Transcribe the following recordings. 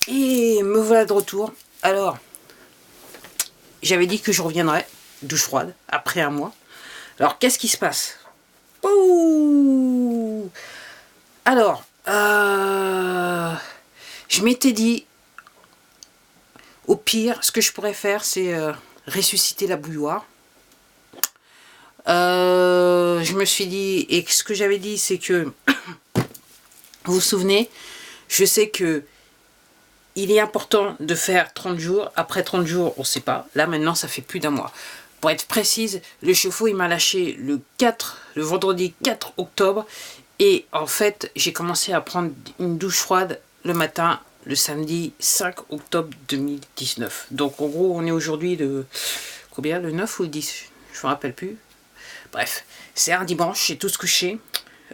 Et me voilà de retour. Alors, j'avais dit que je reviendrais, douche froide, après un mois. Alors, qu'est-ce qui se passe? Ouh. Alors, je m'étais dit, au pire, ce que je pourrais faire, c'est ressusciter la bouilloire. Je me suis dit, et ce que j'avais dit, c'est que, vous vous souvenez, je sais que il est important de faire 30 jours. Après 30 jours, on ne sait pas. Là, maintenant, ça fait plus d'un mois. Pour être précise, le chauffe-eau, il m'a lâché le vendredi 4 octobre. Et en fait, j'ai commencé à prendre une douche froide le matin, le samedi 5 octobre 2019. Donc, en gros, on est aujourd'hui le... Combien? Le 9 ou le 10? Je ne me rappelle plus. Bref, c'est un dimanche, c'est tout ce que je sais.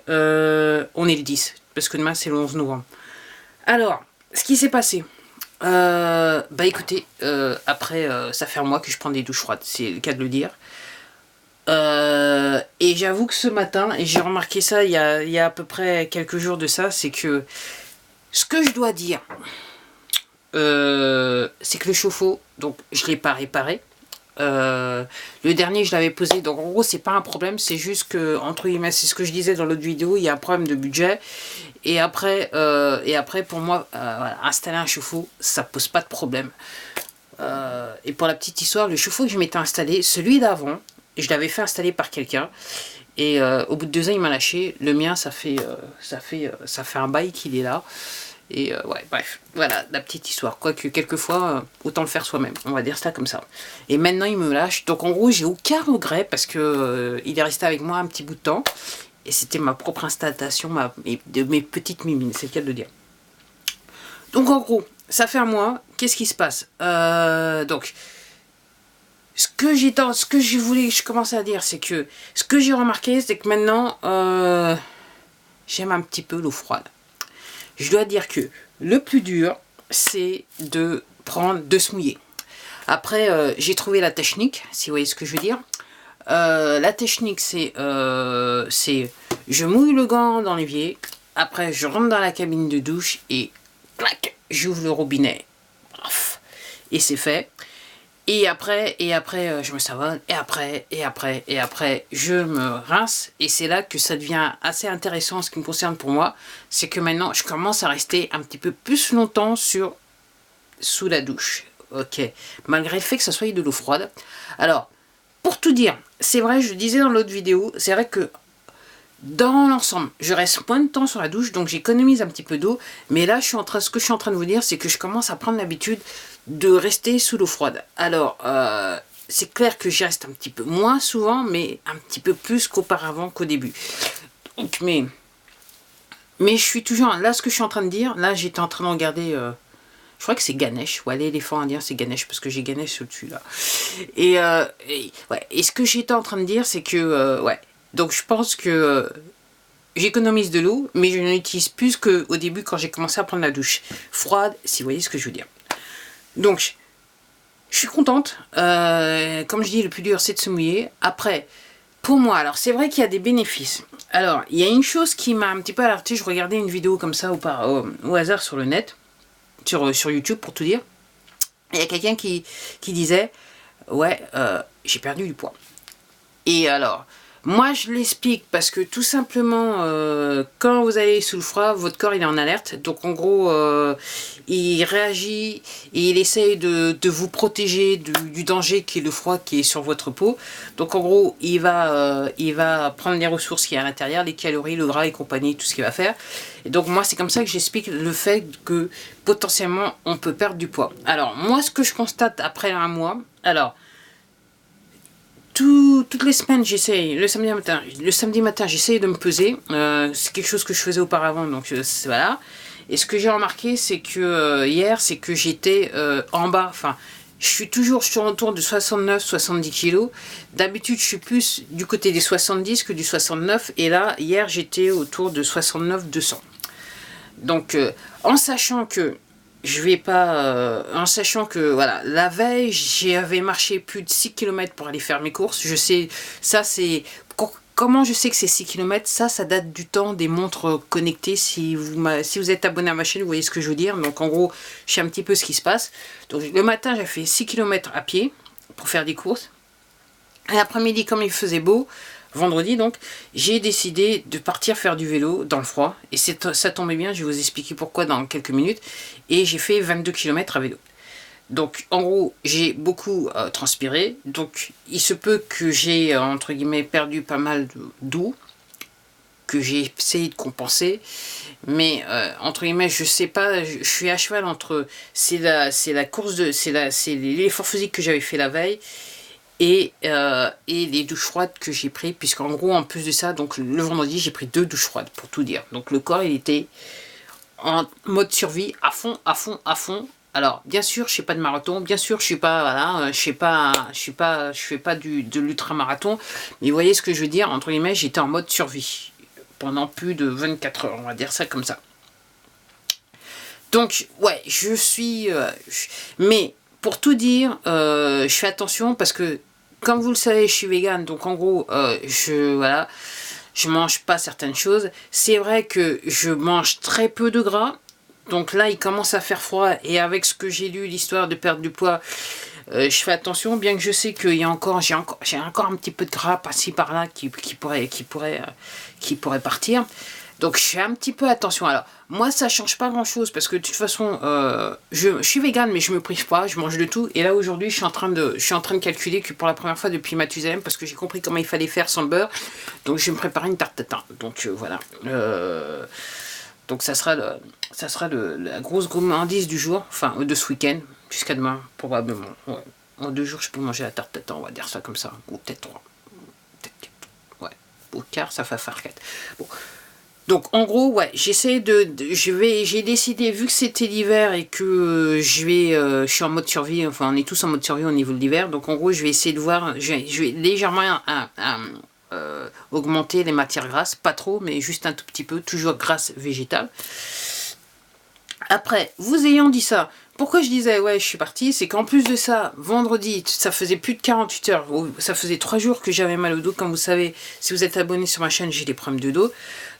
On est le 10, parce que demain, c'est le 11 novembre. Alors, ce qui s'est passé, bah écoutez, après, ça fait un mois que je prends des douches froides, c'est le cas de le dire. Et j'avoue que ce matin, et j'ai remarqué ça il y a à peu près quelques jours de ça, c'est que ce que je dois dire, c'est que le chauffe-eau, donc je ne l'ai pas réparé. Le dernier je l'avais posé, donc en gros c'est pas un problème, c'est juste que entre guillemets, c'est ce que je disais dans l'autre vidéo, il y a un problème de budget. Et après pour moi, voilà, installer un chauffe-eau, ça pose pas de problème. Et pour la petite histoire, le chauffe-eau que je m'étais installé, celui d'avant, je l'avais fait installer par quelqu'un. Et au bout de 2 ans, il m'a lâché. Le mien, ça fait un bail qu'il est là. Et ouais, bref, voilà, la petite histoire. Quoique, quelquefois, autant le faire soi-même. On va dire ça comme ça. Et maintenant, il me lâche. Donc, en gros, j'ai aucun regret parce que il est resté avec moi un petit bout de temps. Et c'était ma propre installation de mes petites mimines, c'est le cas de le dire. Donc, en gros, ça fait un mois. Qu'est-ce qui se passe? Donc, ce que je commençais à dire, c'est que ce que j'ai remarqué, c'est que maintenant, j'aime un petit peu l'eau froide. Je dois dire que le plus dur, c'est de se mouiller. Après, j'ai trouvé la technique, si vous voyez ce que je veux dire. La technique, c'est je mouille le gant dans l'évier. Après, je rentre dans la cabine de douche et clac, j'ouvre le robinet. Et c'est fait. Et après, je me savonne. Et après, je me rince. Et c'est là que ça devient assez intéressant en ce qui me concerne pour moi. C'est que maintenant, je commence à rester un petit peu plus longtemps sous la douche. Ok. Malgré le fait que ça soit de l'eau froide. Alors, pour tout dire, c'est vrai, je le disais dans l'autre vidéo, c'est vrai que dans l'ensemble, je reste moins de temps sur la douche, donc j'économise un petit peu d'eau. Mais là, ce que je suis en train de vous dire, c'est que je commence à prendre l'habitude de rester sous l'eau froide. Alors, c'est clair que j'y reste un petit peu moins souvent, mais un petit peu plus qu'auparavant, qu'au début. Donc, mais je suis toujours... Là, ce que je suis en train de dire, là, j'étais en train de regarder... je crois que c'est Ganesh. Ouais, l'éléphant indien, c'est Ganesh, parce que j'ai Ganesh au-dessus, là. Ouais. Et ce que j'étais en train de dire, c'est que... ouais. Donc, je pense que... j'économise de l'eau, mais je n'en utilise plus qu'au début, quand j'ai commencé à prendre la douche froide, si vous voyez ce que je veux dire. Donc, je suis contente. Comme je dis, le plus dur, c'est de se mouiller. Après, pour moi, alors c'est vrai qu'il y a des bénéfices. Alors, il y a une chose qui m'a un petit peu alerté. Je regardais une vidéo comme ça au hasard sur le net, sur YouTube, pour tout dire. Il y a quelqu'un qui disait, ouais, j'ai perdu du poids. Et alors... moi, je l'explique parce que tout simplement, quand vous allez sous le froid, votre corps il est en alerte. Donc en gros, il réagit et il essaye de vous protéger du danger qui est le froid qui est sur votre peau. Donc en gros, il va prendre les ressources qui y a à l'intérieur, les calories, le gras et compagnie, tout ce qu'il va faire. Et donc moi, c'est comme ça que j'explique le fait que potentiellement, on peut perdre du poids. Alors moi, ce que je constate après un mois, alors... toutes les semaines, j'essaye, le samedi matin, j'essaye de me peser. C'est quelque chose que je faisais auparavant, donc voilà. Et ce que j'ai remarqué, c'est que hier, c'est que j'étais en bas. Enfin, je suis toujours sur autour de 69-70 kilos. D'habitude, je suis plus du côté des 70 que du 69. Et là, hier, j'étais autour de 69-200. Donc, en sachant que je vais pas... en sachant que, voilà, la veille, j'avais marché plus de 6 km pour aller faire mes courses. Je sais, ça c'est... Quand comment je sais que c'est 6 km? Ça date du temps des montres connectées. Si vous êtes abonné à ma chaîne, vous voyez ce que je veux dire. Donc en gros, je sais un petit peu ce qui se passe. Donc le matin, j'ai fait 6 km à pied pour faire des courses. Et l'après-midi, comme il faisait beau, vendredi donc, j'ai décidé de partir faire du vélo dans le froid. Et ça tombait bien, je vais vous expliquer pourquoi dans quelques minutes. Et j'ai fait 22 km à vélo. Donc, en gros, j'ai beaucoup transpiré. Donc, il se peut que j'ai, entre guillemets, perdu pas mal d'eau, que j'ai essayé de compenser. Mais, entre guillemets, je sais pas, je suis à cheval entre... C'est la course de... C'est l'effort physique que j'avais fait la veille et les douches froides que j'ai pris. Puisqu'en gros, en plus de ça, donc le vendredi, j'ai pris 2 douches froides, pour tout dire. Donc, le corps, il était en mode survie, à fond, à fond, à fond. Alors, bien sûr, je ne fais pas de marathon, bien sûr, je suis pas, voilà, je fais pas de l'ultra-marathon, mais vous voyez ce que je veux dire, entre guillemets, j'étais en mode survie pendant plus de 24 heures, on va dire ça comme ça. Donc, ouais, je suis... mais, pour tout dire, je fais attention parce que, comme vous le savez, je suis végane, donc en gros, voilà, je mange pas certaines choses. C'est vrai que je mange très peu de gras. Donc là, il commence à faire froid et avec ce que j'ai lu, l'histoire de perdre du poids, je fais attention, bien que je sais qu'il y a encore, j'ai encore un petit peu de gras par-ci par-là qui pourrait partir. Donc je fais un petit peu attention. Alors moi, ça change pas grand-chose parce que de toute façon, je suis végane, mais je me prive pas, je mange de tout. Et là aujourd'hui, je suis en train de calculer que pour la première fois depuis Mathusalem, parce que j'ai compris comment il fallait faire sans le beurre, donc je vais me préparer une tarte tatin. Donc voilà. Donc ça sera la grosse gourmandise du jour, enfin de ce week-end, jusqu'à demain, probablement. Ouais. En 2 jours, je peux manger la tarte tatin, on va dire ça comme ça. Ou peut-être 3. Peut-être 4. Ouais. Au quart, ça fait faire 4. Bon. Donc en gros, ouais, j'essaie j'ai décidé, vu que c'était l'hiver et que je suis en mode survie, enfin on est tous en mode survie au niveau de l'hiver, donc en gros je vais essayer de voir, je vais légèrement augmenter les matières grasses, pas trop, mais juste un tout petit peu, toujours grasse végétale. Après, vous ayant dit ça, pourquoi je disais ouais je suis partie, c'est qu'en plus de ça, vendredi, ça faisait plus de 48 heures, ça faisait 3 jours que j'avais mal au dos, comme vous savez, si vous êtes abonné sur ma chaîne, j'ai des problèmes de dos.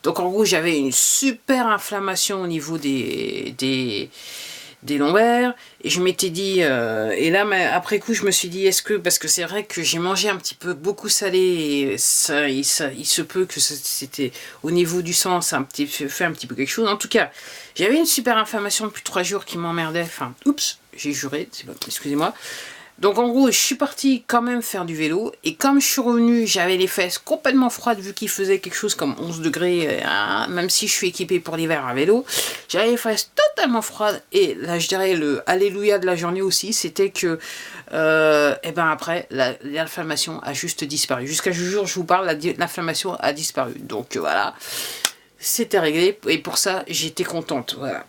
Donc en gros, j'avais une super inflammation au niveau des lombaires, et je m'étais dit, et là après coup je me suis dit, est-ce que, parce que c'est vrai que j'ai mangé un petit peu beaucoup salé, et il se peut que c'était au niveau du sang, ça a fait un petit peu quelque chose. En tout cas, j'avais une super inflammation depuis 3 jours qui m'emmerdait, enfin, oups, j'ai juré, excusez-moi. Donc en gros, je suis partie quand même faire du vélo, et comme je suis revenue, j'avais les fesses complètement froides vu qu'il faisait quelque chose comme 11 degrés, même si je suis équipée pour l'hiver à vélo, j'avais les fesses totalement froides, et là je dirais le alléluia de la journée aussi, c'était que, et ben après, l'inflammation a juste disparu. Jusqu'à ce jour, je vous parle, l'inflammation a disparu. Donc voilà, c'était réglé, et pour ça, j'étais contente, voilà.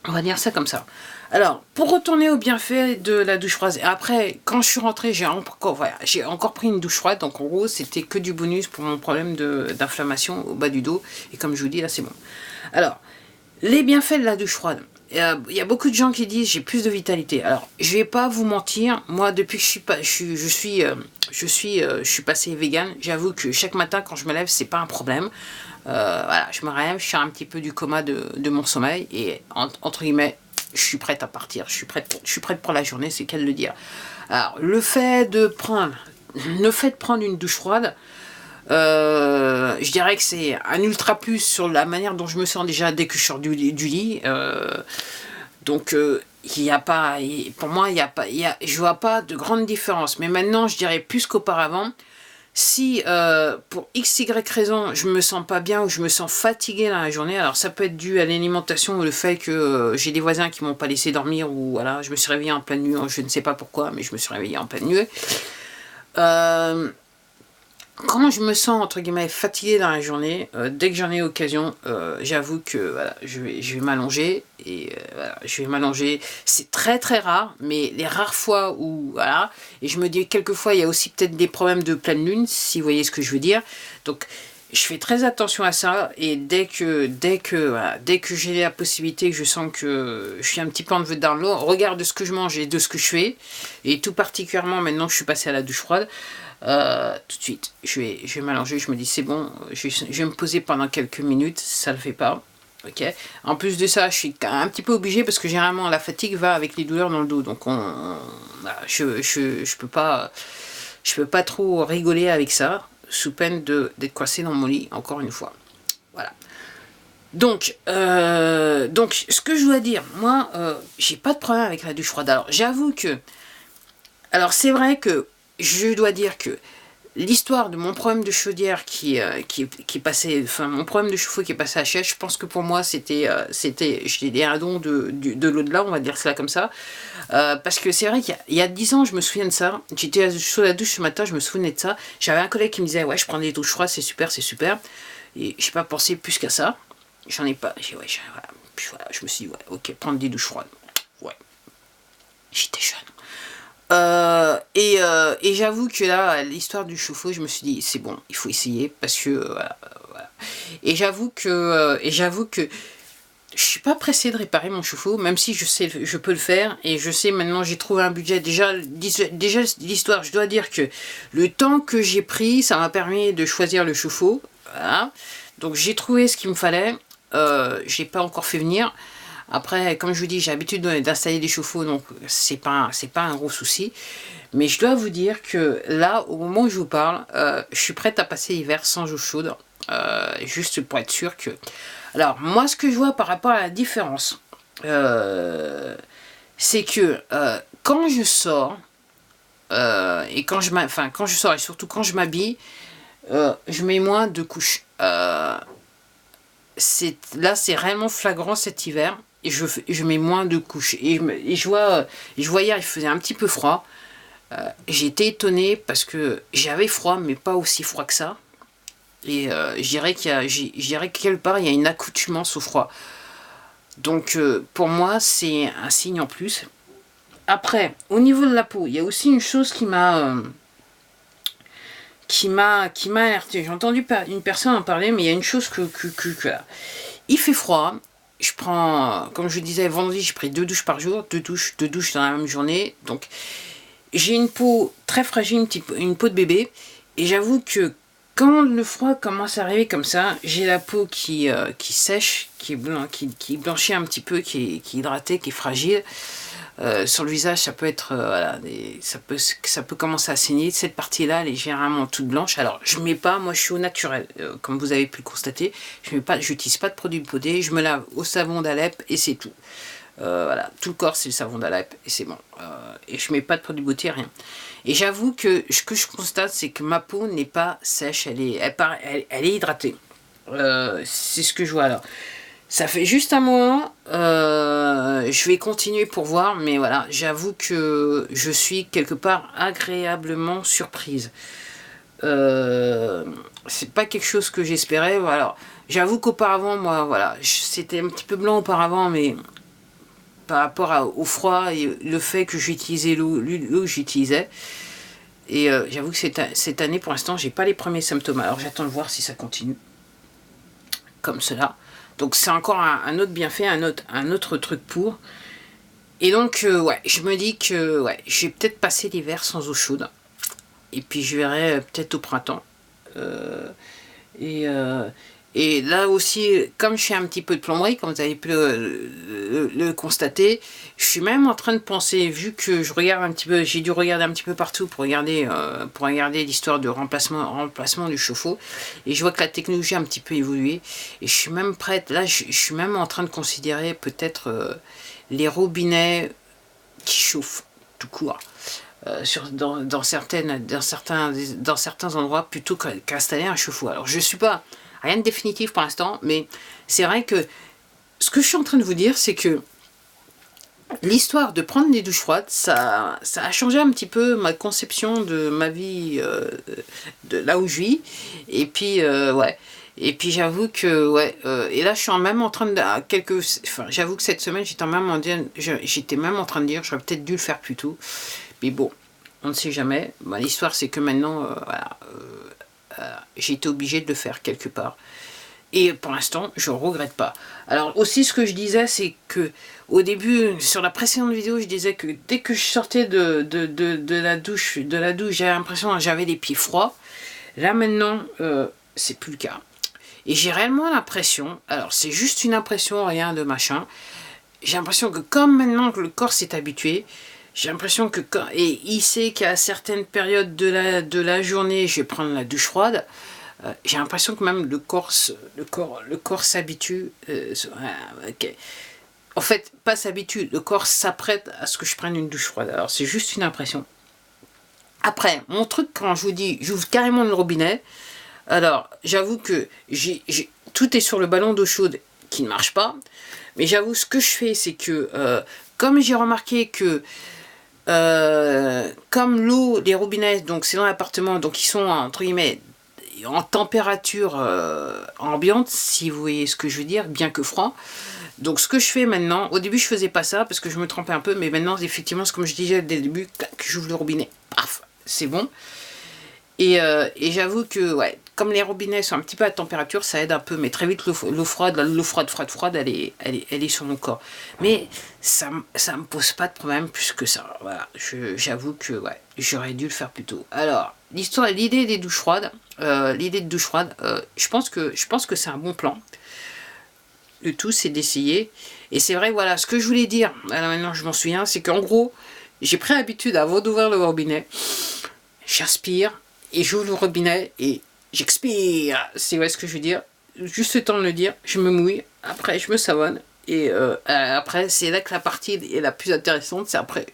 On va dire ça comme ça. Alors, pour retourner au bienfait de la douche froide, après, quand je suis rentrée, j'ai encore pris une douche froide. Donc, en gros, c'était que du bonus pour mon problème d'inflammation au bas du dos. Et comme je vous dis, là, c'est bon. Alors, les bienfaits de la douche froide. Il y a beaucoup de gens qui disent j'ai plus de vitalité. Alors, je vais pas vous mentir. Moi, depuis que je suis passé vegan, j'avoue que chaque matin, quand je me lève, c'est pas un problème. Voilà, je me réveille, je sors un petit peu du coma de mon sommeil et entre guillemets, je suis prête à partir. Je suis prête pour la journée, c'est qu'à le dire. Alors, le fait de prendre une douche froide, je dirais que c'est un ultra plus sur la manière dont je me sens déjà dès que je sors du lit. Donc, il n'y a pas, pour moi, je vois pas de grande différence. Mais maintenant, je dirais plus qu'auparavant. Si pour XY raison je me sens pas bien ou je me sens fatiguée dans la journée, alors ça peut être dû à l'alimentation ou le fait que j'ai des voisins qui m'ont pas laissé dormir, ou voilà, je me suis réveillée en pleine nuit, je ne sais pas pourquoi, mais je me suis réveillée en pleine nuit. Quand je me sens entre guillemets fatiguée dans la journée, dès que j'en ai l'occasion, j'avoue que voilà, je vais m'allonger, et voilà, je vais m'allonger. C'est très très rare, mais les rares fois où voilà, et je me dis quelquefois il y a aussi peut-être des problèmes de pleine lune, si vous voyez ce que je veux dire. Donc je fais très attention à ça, et dès que j'ai la possibilité, que je sens que je suis un petit peu dans l'eau, regarde de ce que je mange et de ce que je fais, et tout particulièrement maintenant que je suis passée à la douche froide. Tout de suite, je vais m'allonger, je me dis c'est bon, je vais me poser pendant quelques minutes, ça le fait pas. Ok. En plus de ça, je suis un petit peu obligée parce que généralement la fatigue va avec les douleurs dans le dos, donc voilà, je peux pas trop rigoler avec ça, sous peine d'être coincé dans mon lit, encore une fois. Voilà. Donc, ce que je dois dire, moi, j'ai pas de problème avec la douche froide. Alors, j'avoue que, alors c'est vrai que je dois dire que l'histoire de mon problème de chaudière qui passait, enfin mon problème de chauffe-eau qui est passé à Chèche, je pense que pour moi c'était un don de l'au-delà, on va dire cela comme ça. Parce que c'est vrai qu'il y a 10 ans, je me souviens de ça. J'étais sous la douche ce matin, je me souvenais de ça. J'avais un collègue qui me disait, ouais, je prends des douches froides, c'est super, c'est super. Et j'ai pas pensé plus qu'à ça. J'en ai pas. Voilà. Puis voilà, je me suis dit, ouais, ok, prendre des douches froides. Ouais. J'étais jeune. Et j'avoue que là, l'histoire du chauffe-eau, je me suis dit, c'est bon, il faut essayer parce que voilà. Et j'avoue que je suis pas pressée de réparer mon chauffe-eau, même si je peux le faire et je sais maintenant, j'ai trouvé un budget. Déjà l'histoire, je dois dire que le temps que j'ai pris, ça m'a permis de choisir le chauffe-eau. Voilà. Donc j'ai trouvé ce qu'il me fallait. Je l'ai pas encore fait venir. Après, comme je vous dis, j'ai l'habitude d'installer des chauffe-eau, donc c'est pas un gros souci. Mais je dois vous dire que là, au moment où je vous parle, je suis prête à passer l'hiver sans eau chaude. Juste pour être sûr que... Alors, moi, ce que je vois par rapport à la différence, c'est que quand je sors, et quand je sors, et surtout quand je m'habille, je mets moins de couches. Là, c'est réellement flagrant cet hiver. Et je mets moins de couches. Et je vois hier, il faisait un petit peu froid. J'ai été étonnée parce que j'avais froid, mais pas aussi froid que ça. Et je dirais que quelque part, il y a une accoutumance au froid. Donc, pour moi, c'est un signe en plus. Après, au niveau de la peau, il y a aussi une chose qui m'a alerté. J'ai entendu une personne en parler, mais il y a une chose que il fait froid. Je prends, comme je disais, vendredi, j'ai pris 2 douches par jour, deux douches dans la même journée. Donc, j'ai une peau très fragile, une peau de bébé. Et j'avoue que quand le froid commence à arriver comme ça, j'ai la peau qui sèche, qui blanchit un petit peu, qui est hydratée, qui est fragile. Sur le visage, ça peut être, voilà, ça peut commencer à saigner. Cette partie-là, elle est généralement toute blanche. Alors, je mets pas, moi je suis au naturel, comme vous avez pu le constater. Je n'utilise pas de produits bodés, je me lave au savon d'Alep et c'est tout. Voilà, tout le corps c'est le savon d'Alep et c'est bon. Et je mets pas de produits beauté, rien. Et j'avoue que ce que je constate, c'est que ma peau n'est pas sèche, elle est hydratée. C'est ce que je vois alors. Ça fait juste un mois, je vais continuer pour voir, mais voilà, j'avoue que je suis quelque part agréablement surprise. C'est pas quelque chose que j'espérais, voilà. J'avoue qu'auparavant, moi, voilà, c'était un petit peu blanc auparavant, mais par rapport au froid et le fait que j'utilisais l'eau que j'utilisais. Et j'avoue que cette année, pour l'instant, j'ai pas les premiers symptômes. Alors j'attends de voir si ça continue comme cela. Donc c'est encore un autre bienfait, un autre truc pour. Et donc, ouais, je me dis que ouais, je vais peut-être passer l'hiver sans eau chaude. Et puis je verrai peut-être au printemps. Et là aussi, comme je fais un petit peu de plomberie, comme vous avez pu le constater, je suis même en train de penser, vu que je regarde un petit peu, j'ai dû regarder un petit peu partout pour regarder l'histoire de remplacement du chauffe-eau, et je vois que la technologie a un petit peu évolué, et je suis même prête, là je suis même en train de considérer peut-être les robinets qui chauffent tout court. Dans certains endroits plutôt qu'installer un chauffe-eau. Alors je suis pas rien de définitif pour l'instant, mais c'est vrai que ce que je suis en train de vous dire, c'est que l'histoire de prendre des douches froides, ça a changé un petit peu ma conception de ma vie, de là où je vis. Et puis ouais. Et puis j'avoue que ouais, et là je suis même en train de j'avoue que cette semaine j'étais même en train de dire j'aurais peut-être dû le faire plus tôt. Mais bon, on ne sait jamais. Bah, l'histoire, c'est que maintenant, voilà, j'ai été obligée de le faire quelque part. Et pour l'instant, je ne regrette pas. Alors aussi, ce que je disais, c'est que au début, sur la précédente vidéo, je disais que dès que je sortais de la douche, j'avais l'impression que j'avais les pieds froids. Là maintenant, c'est plus le cas. Et j'ai réellement l'impression, alors c'est juste une impression, rien de machin, j'ai l'impression que comme maintenant que le corps s'est habitué, j'ai l'impression que et il sait qu'à certaines périodes de la journée, je vais prendre la douche froide, j'ai l'impression que même le corps s'habitue. Okay. En fait, pas s'habitue, le corps s'apprête à ce que je prenne une douche froide. Alors c'est juste une impression. Après, mon truc, quand je vous dis, j'ouvre carrément le robinet, alors j'avoue que tout est sur le ballon d'eau chaude qui ne marche pas, mais j'avoue ce que je fais, c'est que, comme j'ai remarqué que, comme l'eau des robinets, donc c'est dans l'appartement, donc ils sont entre guillemets en température ambiante, si vous voyez ce que je veux dire, bien que froid. Donc ce que je fais maintenant, au début je faisais pas ça parce que je me trempais un peu, mais maintenant effectivement, comme je disais dès le début, j'ouvre le robinet, paf, c'est bon. Et j'avoue que ouais, comme les robinets sont un petit peu à température, ça aide un peu, mais très vite l'eau froide, elle est sur mon corps. Mais ça me pose pas de problème plus que ça. Voilà, j'avoue que ouais, j'aurais dû le faire plus tôt. Alors, l'idée des douches froides, je pense que c'est un bon plan. Le tout, c'est d'essayer. Et c'est vrai, voilà, ce que je voulais dire, alors maintenant je m'en souviens, c'est qu'en gros, j'ai pris l'habitude avant d'ouvrir le robinet, j'aspire, et j'ouvre le robinet, et j'expire. C'est ouais, ce que je veux dire. Juste le temps de le dire, je me mouille, après je me savonne, et après, c'est là que la partie est la plus intéressante, c'est après,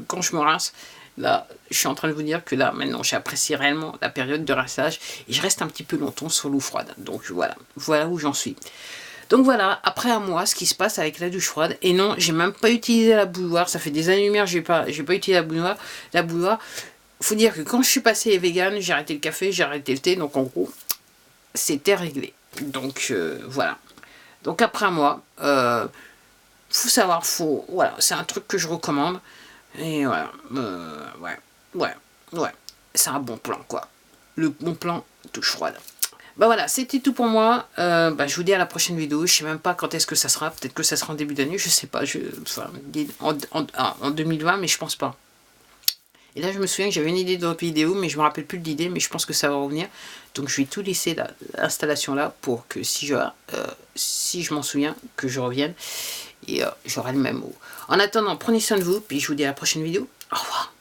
quand je me rince, là, je suis en train de vous dire que là, maintenant, j'apprécie réellement la période de rinçage, et je reste un petit peu longtemps sur l'eau froide. Donc voilà où j'en suis. Donc voilà, après à moi, ce qui se passe avec la douche froide. Et non, j'ai même pas utilisé la bouilloire. Ça fait des années-lumière, j'ai pas utilisé la bouilloire. Faut dire que quand je suis passée vegan, j'ai arrêté le café, j'ai arrêté le thé. Donc en gros, c'était réglé. Donc voilà. Donc après moi, faut savoir, voilà, c'est un truc que je recommande. Et voilà, ouais. C'est un bon plan, quoi. Le bon plan douche froide. Bah voilà, c'était tout pour moi. Je vous dis à la prochaine vidéo. Je sais même pas quand est-ce que ça sera. Peut-être que ça sera en début d'année. Je sais pas. En 2020, mais je pense pas. Et là, je me souviens que j'avais une idée de vidéo, mais je me rappelle plus de l'idée. Mais je pense que ça va revenir. Donc, je vais tout laisser l'installation là pour que si je m'en souviens, que je revienne. Et j'aurai le même mot. En attendant, prenez soin de vous. Puis je vous dis à la prochaine vidéo. Au revoir.